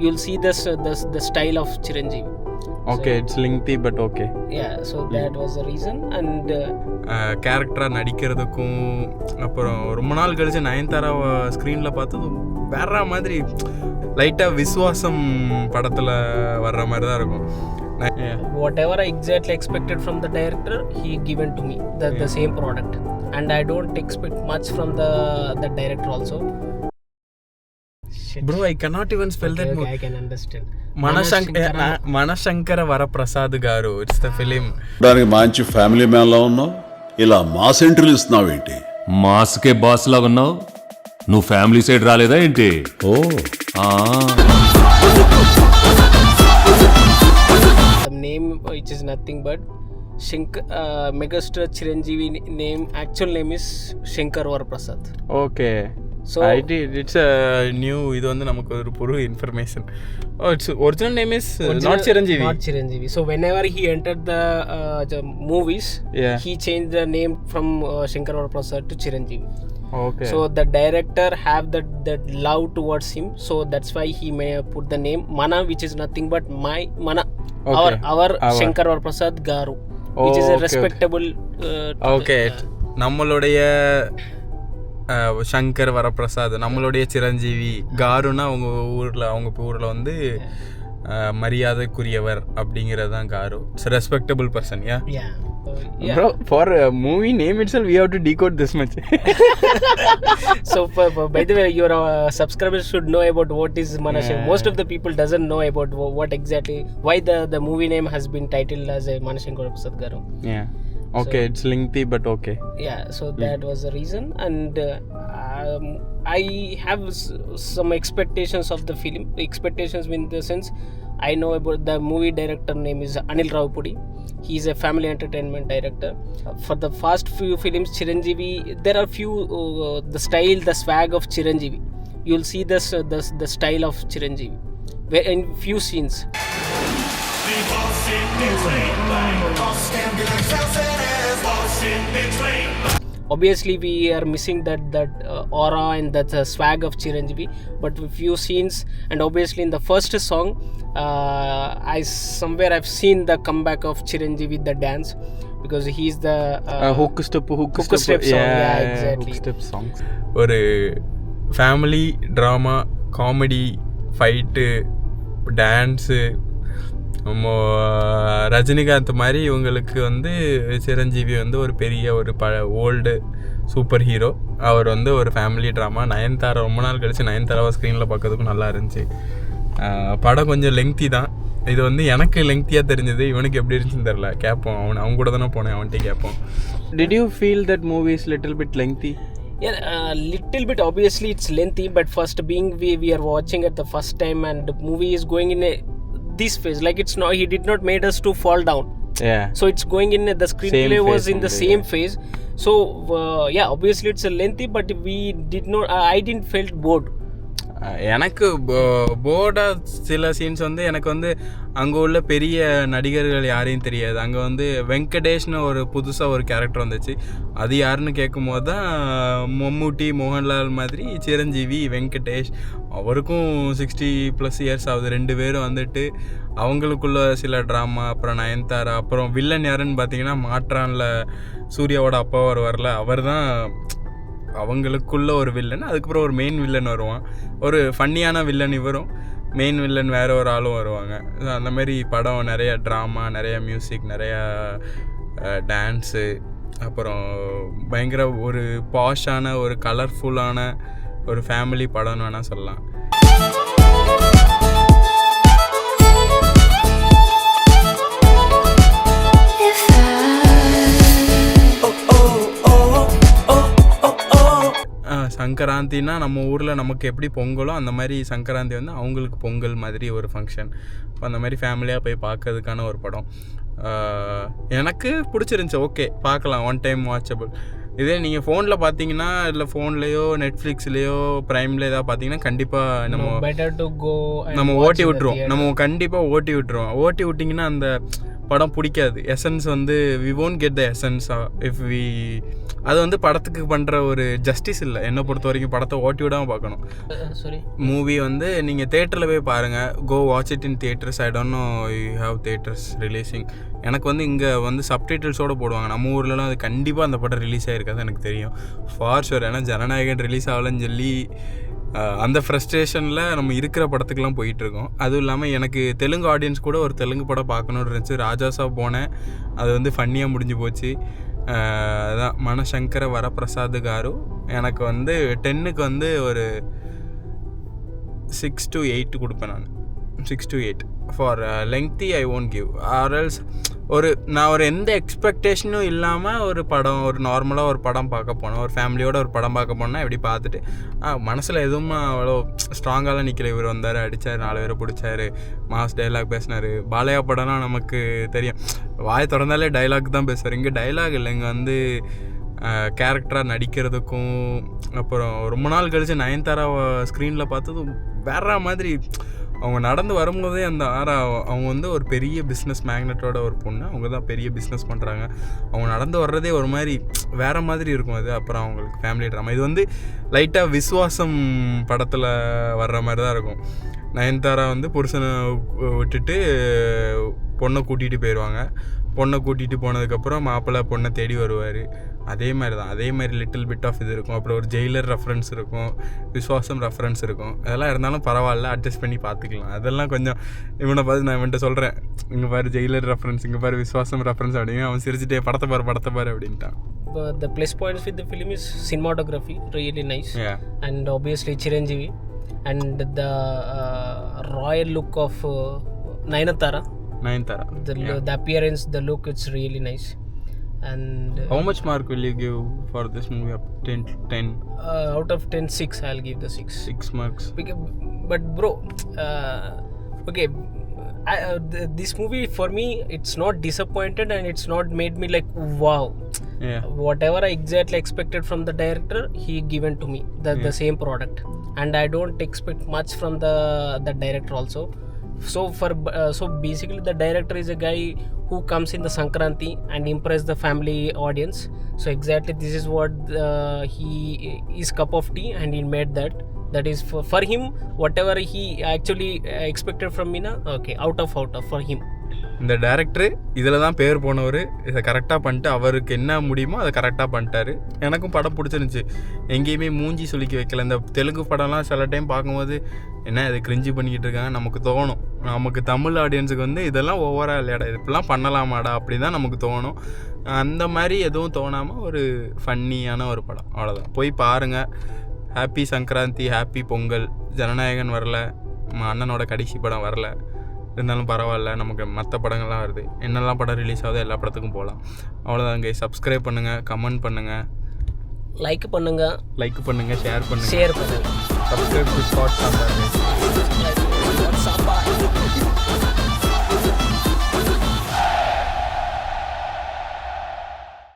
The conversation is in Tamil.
you'll see the style of Chiranjeevi. Okay, so, it's lengthy but okay. Yeah, so that was the reason. And கேரக்டராக நடிக்கிறதுக்கும் அப்புறம் ரொம்ப நாள் கழிச்சு நயன்தாராவை ஸ்க்ரீனில் பார்த்ததும் வேற மாதிரி லைட்டாக விஸ்வாசம் படத்தில் வர்ற மாதிரி தான் இருக்கும். Whatever I exactly expected from the director, he given to me the same product, and I don't expect much from the director also. Shit. Bro, I cannot even spell that movie. I can understand. మనశంకర Varaprasad గారు, ఇట్స్ ద ఫిలిం. దానికి మంచి ఫ్యామిలీ మ్యాన్ లా ఉన్నావు, ఇలా మాస్ ఎంట్రీలు ఇస్తున్నావు ఏంటి? మాస్కే బాస్ లాగా ఉన్నావు, నువ్వు ఫ్యామిలీ సైడ్ రాలేదా ఏంటి? ఓ name which is nothing but megastar Chiranjeevi name, actual name is Shankar Varaprasad. Okay, so it's a new, இது வந்து நமக்கு ஒரு புது information. Its original name is not Chiranjeevi. So whenever he entered the movies, he changed the name from Shankar Varaprasad to Chiranjeevi. Okay, so the director have that love towards him, so that's why he may put the name Mana, which is nothing but my Mana. Okay. our Shankar Varaprasad Garu, which is a respectable okay. நம்மளுடைய சங்கர் வரப்பிரசாத், நம்மளுடைய சிரஞ்சீவி. காருன்னா அவங்க ஊரில் வந்து மரியாதைக்குரியவர் அப்படிங்கிறது தான் car. It's respectable person. Yeah. Bro, for a movie name itself we have to decode this much. So by the way, your subscribers should know about what is Manashankar. Most of the people doesn't know about what exactly, why the movie name has been titled as a Manashankar Prasad Garu. Yeah. Okay, so, it's lengthy but okay. Yeah, so that was the reason. And I have some expectations of the film. Expectations in the sense, I know about the movie director name is Anil Ravapudi. He is a family entertainment director. For the first few films, Chiranjeevi, there are few the style, the swag of Chiranjeevi. You'll see the style of Chiranjeevi in few scenes. Obviously we are missing that aura and that swag of Chiranjeevi, but a few scenes, and obviously in the first song I've seen the comeback of Chiranjeevi, the dance, because he's the hook step song. Yeah, exactly. Hook step songs. ஒரு family drama, comedy, fight, dance, Rajinikanth மாதிரி இவங்களுக்கு வந்து சிரஞ்சீவி வந்து ஒரு பெரிய ஒரு ஓல்டு சூப்பர் ஹீரோ. அவர் வந்து ஒரு ஃபேமிலி ட்ராமா. நயன்தாரா ரொம்ப நாள் கழிச்சு நயன்தாராவை ஸ்க்ரீனில் பார்க்கறதுக்கும் நல்லா இருந்துச்சு. படம் கொஞ்சம் லெங்க்தி தான். இது வந்து எனக்கு லெங்க்தியாக தெரிஞ்சது, இவனுக்கு எப்படி இருந்துச்சுன்னு தெரில. கேட்போம், அவங்க கூட தானே போனேன், அவன்கிட்ட கேட்போம். Did you feel that movie is little bit lengthy? Yeah, little bit. Obviously it's lengthy, but first being we are watching it the first time, and the movie is going in this phase, like it's not, he did not made us to fall down. Yeah, so it's going in the screenplay was in the same phase. So yeah, obviously it's a lengthy, but we did not I didn't felt bored. எனக்கு போர்டாக சில சீன்ஸ் வந்து எனக்கு வந்து அங்கே உள்ள பெரிய நடிகர்கள் யாரையும் தெரியாது. அங்கே வந்து வெங்கடேஷ்னு ஒரு புதுசாக ஒரு கேரக்டர் வந்துச்சு. அது யாருன்னு கேட்கும் போது தான் மம்முட்டி, மோகன்லால் மாதிரி சிரஞ்சீவி, வெங்கடேஷ், அவருக்கும் 60+ இயர்ஸ் ஆகுது. 2 பேரும் வந்துட்டு அவங்களுக்குள்ள சில ட்ராமா. அப்புறம் நயன்தாரா. அப்புறம் வில்லன் யாருன்னு பார்த்தீங்கன்னா மாற்றானில் சூர்யாவோட அப்பா வரல, அவர் தான் அவங்களுக்குள்ள ஒரு வில்லன். அதுக்கப்புறம் ஒரு மெயின் வில்லன் வருவான், ஒரு ஃபன்னியான வில்லன் இவரும், மெயின் வில்லன் வேறு ஒரு ஆளும் வருவாங்க. அந்த மாதிரி படம் நிறையா ட்ராமா, நிறையா மியூசிக், நிறையா டான்ஸு, அப்புறம் பயங்கர ஒரு பாஷான ஒரு கலர்ஃபுல்லான ஒரு ஃபேமிலி படம்னு வேணால் சொல்லலாம். சங்கராந்தினா நம்ம ஊரில் நமக்கு எப்படி பொங்கலோ அந்த மாதிரி சங்கராந்தி வந்து அவங்களுக்கு பொங்கல் மாதிரி ஒரு ஃபங்க்ஷன். இப்போ அந்த மாதிரி ஃபேமிலியாக போய் பார்க்கறதுக்கான ஒரு படம். எனக்கு பிடிச்சிருந்துச்சி. ஓகே, பார்க்கலாம், ஒன் டைம் வாட்சபிள். இதே நீங்கள் ஃபோனில் பார்த்தீங்கன்னா, இல்லை ஃபோன்லேயோ நெட்ஃப்ளிக்ஸ்லேயோ ப்ரைமில் ஏதாவது பார்த்தீங்கன்னா கண்டிப்பாக நம்ம ஓட்டி விட்டுருவோம். நம்ம கண்டிப்பாக ஓட்டி விட்டுருவோம். ஓட்டி விட்டிங்கன்னா அந்த படம் பிடிக்காது. எசன்ஸ் வந்து we won't get the essence if we அது வந்து படத்துக்கு பண்ணுற ஒரு ஜஸ்டிஸ் இல்லை. என்னை பொறுத்த வரைக்கும் படத்தை ஓட்டி விடாமல் பார்க்கணும். சாரி, மூவி வந்து நீங்கள் தேட்டரில் போய் பாருங்கள். Go watch it in theatres. I don't know you have theatres releasing. எனக்கு வந்து இங்கே வந்து சப்டைட்டில்ஸோடு போடுவாங்க. நம்ம ஊர்லலாம் அது கண்டிப்பாக அந்த படம் ரிலீஸ் ஆகிருக்காது எனக்கு தெரியும் ஃபார் ஷுர். ஏன்னா ஜனநாயகன் ரிலீஸ் ஆகலன்னு சொல்லி அந்த ஃப்ரஸ்ட்ரேஷனில் நம்ம இருக்கிற படத்துக்கெலாம் போயிட்டுருக்கோம். அதுவும் இல்லாமல் எனக்கு தெலுங்கு ஆடியன்ஸ் கூட ஒரு தெலுங்கு படம் பார்க்கணுன்னு இருந்துச்சு. ராஜாசா போனேன், அது வந்து ஃபன்னியாக முடிஞ்சு போச்சு. அதான் மனசங்கர வரப்பிரசாத் காரு எனக்கு வந்து 10க்கு வந்து ஒரு 6 to 8 கொடுப்பேன். நான் 6 to 8 for lengthy I won't give or else. நான் ஒரு எந்த எக்ஸ்பெக்டேஷனும் இல்லாமல் ஒரு படம், ஒரு நார்மலாக ஒரு படம் பார்க்க போனேன், ஒரு ஃபேமிலியோட ஒரு படம் பார்க்க போனால் எப்படி பார்த்துட்டு மனசில் எதுவும் அவ்வளோ ஸ்ட்ராங்காலாம் நிற்கல. இவர் வந்தார், அடித்தார், 4 பேரை பிடிச்சார், மாஸ் டைலாக் பேசினார். பாலையா படம்லாம் நமக்கு தெரியும், வாய் திறந்தாலே டைலாக் தான் பேசுவார். இங்கே டைலாக் இல்லை, இங்கே வந்து கேரக்டராக நடிக்கிறதுக்கும். அப்புறம் ரொம்ப நாள் கழித்து நயன்தாராவை ஸ்க்ரீனில் பார்த்தது வேற மாதிரி. அவங்க நடந்து வரும்போதே அந்த அவங்க வந்து ஒரு பெரிய பிஸ்னஸ் மேக்னெட்டோட ஒரு பொண்ணு, அவங்க தான் பெரிய பிஸ்னஸ் பண்ணுறாங்க. அவங்க நடந்து வர்றதே ஒரு மாதிரி வேறு மாதிரி இருக்கும் அது. அப்புறம் அவங்களுக்கு ஃபேமிலி ட்ராமா. இது வந்து லைட்டாக விஸ்வாசம் படத்தில் வர்ற மாதிரி தான் இருக்கும். நயன்தாரா வந்து புருஷனை விட்டுட்டு பொண்ணை கூட்டிகிட்டு போயிடுவாங்க. பொண்ணை கூட்டிகிட்டு போனதுக்கப்புறம் மாப்பிள்ளை பொண்ணை தேடி வருவார். அதே மாதிரி தான், அதே மாதிரி லிட்டில் பிட் ஆஃப் இது இருக்கும். அப்புறம் ஒரு ஜெயிலர் ரெஃபரன்ஸ் இருக்கும், விஸ்வாசம் ரெஃபரன்ஸ் இருக்கும். அதெல்லாம் இருந்தாலும் பரவாயில்ல, அட்ஜஸ்ட் பண்ணி பார்த்துக்கலாம். அதெல்லாம் கொஞ்சம் இவனை பார்த்து நான் இவன்ட்ட சொல்கிறேன், இங்கே பாரு ஜெயிலர் ரெஃபரன்ஸ், இங்கே பாரு விஸ்வாசம் ரெஃபரன்ஸ் அப்படின்னு. அவன் சிரிச்சுட்டே படத்தை பாரு அப்படின்ட்டான். the plus points with the film is cinematography, really nice. Yeah. And obviously Chiranjeevi and the royal look of Nayanthara. The appearance, the look, it's really nice. And how much mark will you give for this movie? Up 10 out of 10, 6 I'll give the 6. 6 marks. But bro, okay, this movie for me, it's not disappointed and it's not made me like wow. Yeah. Whatever I exactly expected from the director, he given to me the same product, and I don't expect much from the director also. So basically the director is a guy who comes in the Sankranti and impress the family audience. So exactly this is what he is cup of tea, and he made that is for him whatever he actually expected from me na, okay, out of for him. இந்த டேரக்டரு இதில் தான் பேர் போனவர். இதை கரெக்டாக பண்ணிட்டு அவருக்கு என்ன முடியுமோ அதை கரெக்டாக பண்ணிட்டாரு. எனக்கும் படம் பிடிச்சிருந்துச்சி. எங்கேயுமே மூஞ்சி சுளிக்க வைக்கல. இந்த தெலுங்கு படம்லாம் சில டைம் பார்க்கும்போது என்ன இது கிரிஞ்சி பண்ணிக்கிட்டு இருக்காங்க நமக்கு தோணும். நமக்கு தமிழ் ஆடியன்ஸுக்கு வந்து இதெல்லாம் ஓவராக இல்லையாடா, இது இப்படிலாம் பண்ணலாமாடா அப்படி தான் நமக்கு தோணும். அந்த மாதிரி எதுவும் தோணாமல் ஒரு ஃபன்னியான ஒரு படம், அவ்வளோதான். போய் பாருங்கள். Happy Sankranti, happy Pongal. ஜனநாயகன் வரல, நம்ம அண்ணனோட கடைசி படம் வரல, இருந்தாலும் பரவாயில்ல, நமக்கு மற்ற படங்கள்லாம் வருது. என்னெல்லாம் படம் ரிலீஸ் ஆகுதோ எல்லா படத்துக்கும் போகலாம். அவ்வளோதாங்க. சப்ஸ்கிரைப் பண்ணுங்கள், கமெண்ட் பண்ணுங்கள், லைக் பண்ணுங்கள், ஷேர் பண்ணுங்கள், ஷேர் பண்ணுங்கள். Subscribe to short sambar.